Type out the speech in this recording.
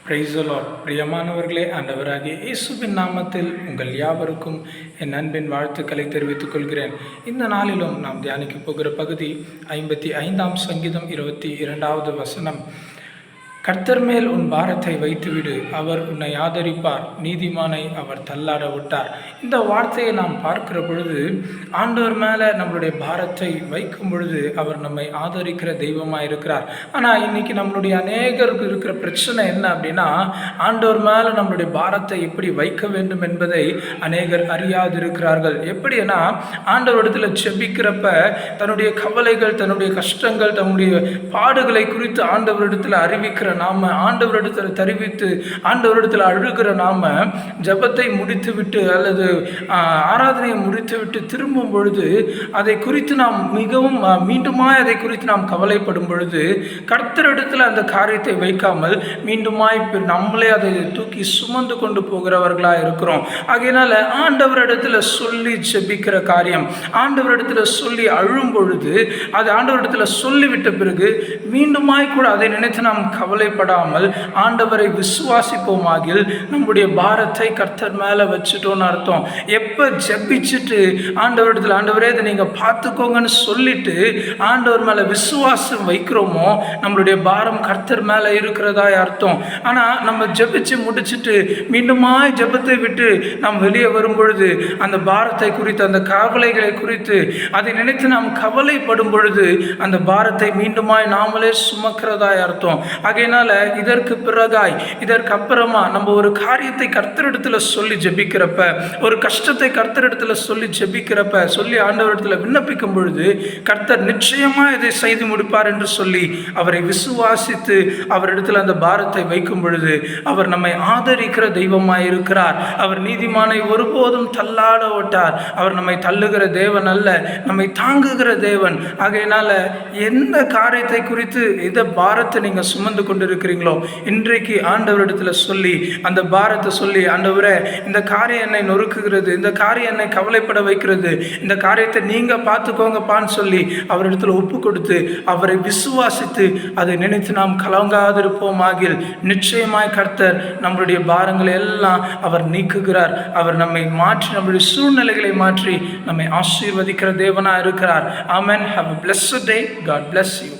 Praise the Lord. பிரியமானவர்களே, ஆண்டவராகிய இயேசுவின் நாமத்தில் உங்கள் யாவருக்கும் என் அன்பின் வாழ்த்துக்களை தெரிவித்துக் கொள்கிறேன். இந்த நாளிலும் நாம் தியானிக்க போகிற பகுதி 55ஆம் சங்கீதம் 22வது வசனம். கர்த்தர் மேல் உன் பாரத்தை வைத்துவிடு, அவர் உன்னை ஆதரிப்பார், நீதிமானை அவர் தள்ளாட விட்டார். இந்த வார்த்தையை நாம் பார்க்கிற பொழுது ஆண்டவர் மேலே நம்மளுடைய பாரத்தை வைக்கும் பொழுது அவர் நம்மை ஆதரிக்கிற தெய்வமாக இருக்கிறார். ஆனால் இன்னைக்கு நம்மளுடைய அநேகருக்கு இருக்கிற பிரச்சனை என்ன அப்படின்னா, ஆண்டவர் மேலே நம்மளுடைய பாரத்தை எப்படி வைக்க வேண்டும் என்பதை அநேகர் அறியாது இருக்கிறார்கள். எப்படின்னா, ஆண்டவரிடத்தில் செபிக்கிறப்ப தன்னுடைய கவலைகள், தன்னுடைய கஷ்டங்கள், தன்னுடைய பாடுகளை குறித்து ஆண்டவரிடத்தில் அறிவிக்கிற நாம, ஆண்டவரிடத்தில் தெரிவித்து ஆண்டவரிடத்தில் அழுகிற நாம, ஜபத்தை முடித்துவிட்டு அல்லது ஆராதனையை முடித்துவிட்டு திரும்பும் பொழுது அதை குறித்து நாம் மிகவும் மீண்டுமாய் அதை குறித்து நாம் கவலைப்படும் பொழுது கர்த்தரிடத்தில் அந்த காரியத்தை வைக்காமல் மீண்டுமாய் நம்மளே அதை தூக்கி சுமந்து கொண்டு போகிறவர்களாக இருக்கிறோம். ஆகையினால ஆண்டவரிடத்தில் சொல்லி செபிக்கிற காரியம், ஆண்டவரிடத்தில் சொல்லி அழும் பொழுது அது ஆண்டவரிடத்தில் சொல்லிவிட்ட பிறகு மீண்டுமாய் கூட அதை நினைத்து நாம் கவலைப்படாமல் ஆண்டவரை விசுவாசிப்போமாகில் நம்முடைய பாரத்தை கர்த்தர் மேலே வச்சுட்டோன்னு அர்த்தம். எப்போ ஜெபிச்சுட்டு ஆண்டவரிடத்தில் ஆண்டவரே இதை நீங்கள் பார்த்துக்கோங்கன்னு சொல்லிட்டு ஆண்டவர் மேலே விசுவாசம் வைக்கிறோமோ நம்மளுடைய பாரம் கர்த்தர் மேலே இருக்கிறதா அர்த்தம். ஆனால் நம்ம ஜெபிச்சு முடிச்சுட்டு மீண்டுமாய் ஜெபத்தை விட்டு நாம் வெளியே வரும் பொழுது அந்த பாரத்தை குறித்து, அந்த கவலைகளை குறித்து அதை நினைத்து நாம் கவலைப்படும் பொழுது அந்த பாரத்தை மீண்டுமாய் நாமளே சுமக்கிறதா அர்த்தம். ஆகையினால இதற்கு பிறகாய், இதற்கு அப்புறமா நம்ம ஒரு காரியத்தை கர்த்தரிடத்தில் சொல்லி ஜெபிக்கிறப்ப, ஒரு கஷ்டத்தை கர்த்தரிடத்தில் சொல்லி ஜெபிக்கிறப்ப, சொல்லி ஆண்டவரிடத்தில் விண்ணப்பிக்கும் பொழுது கர்த்தர் நிச்சயமா இதை செய்து முடிப்பார் என்று சொல்லி அவரை விசுவாசித்து அவரிடத்தில் அந்த பாரத்தை வைக்கும் பொழுது அவர் நம்மை ஆதரிக்கிற தெய்வமாய் இருக்கிறார். அவர் நீதிமானை ஒருபோதும் தள்ளாட விட்டார். அவர் நம்மை தள்ளுகிற தேவன் அல்ல, நம்மை தாங்குகிற தேவன். ஆகையினால எந்த காரியத்தை குறித்து எந்த பாரத்தை நீங்க சுமந்து கொண்டிருக்கிறீங்களோ இன்றைக்கு ஆண்டவரிடத்தில் சொல்லி அந்த பாரத்தை சொல்லி, ஆண்டவரே இந்த காரியம் என்னை நொறுக்குகிறது, இந்த காரியம் என்னை கவலைப்பட வைக்கிறது, இந்த காரியத்தை நீங்க பார்த்துக்கோங்கப்பான்னு சொல்லி அவரிடத்தில் ஒப்பு கொடுத்து அவரை விசுவாசித்து அதை நினைத்து நாம் கலங்காதிருப்போமாகில் நிச்சயமாய் கர்த்தர் நம்மளுடைய பாரங்களை எல்லாம் அவர் நீக்குகிறார். அவர் நம்மை மாற்றி, நம்மளுடைய சூழ்நிலைகளை மாற்றி நம்மை ஆசீர்வதிக்கிற தேவனாக இருக்கிறார். ஆமென். Have a blessed day. God bless you.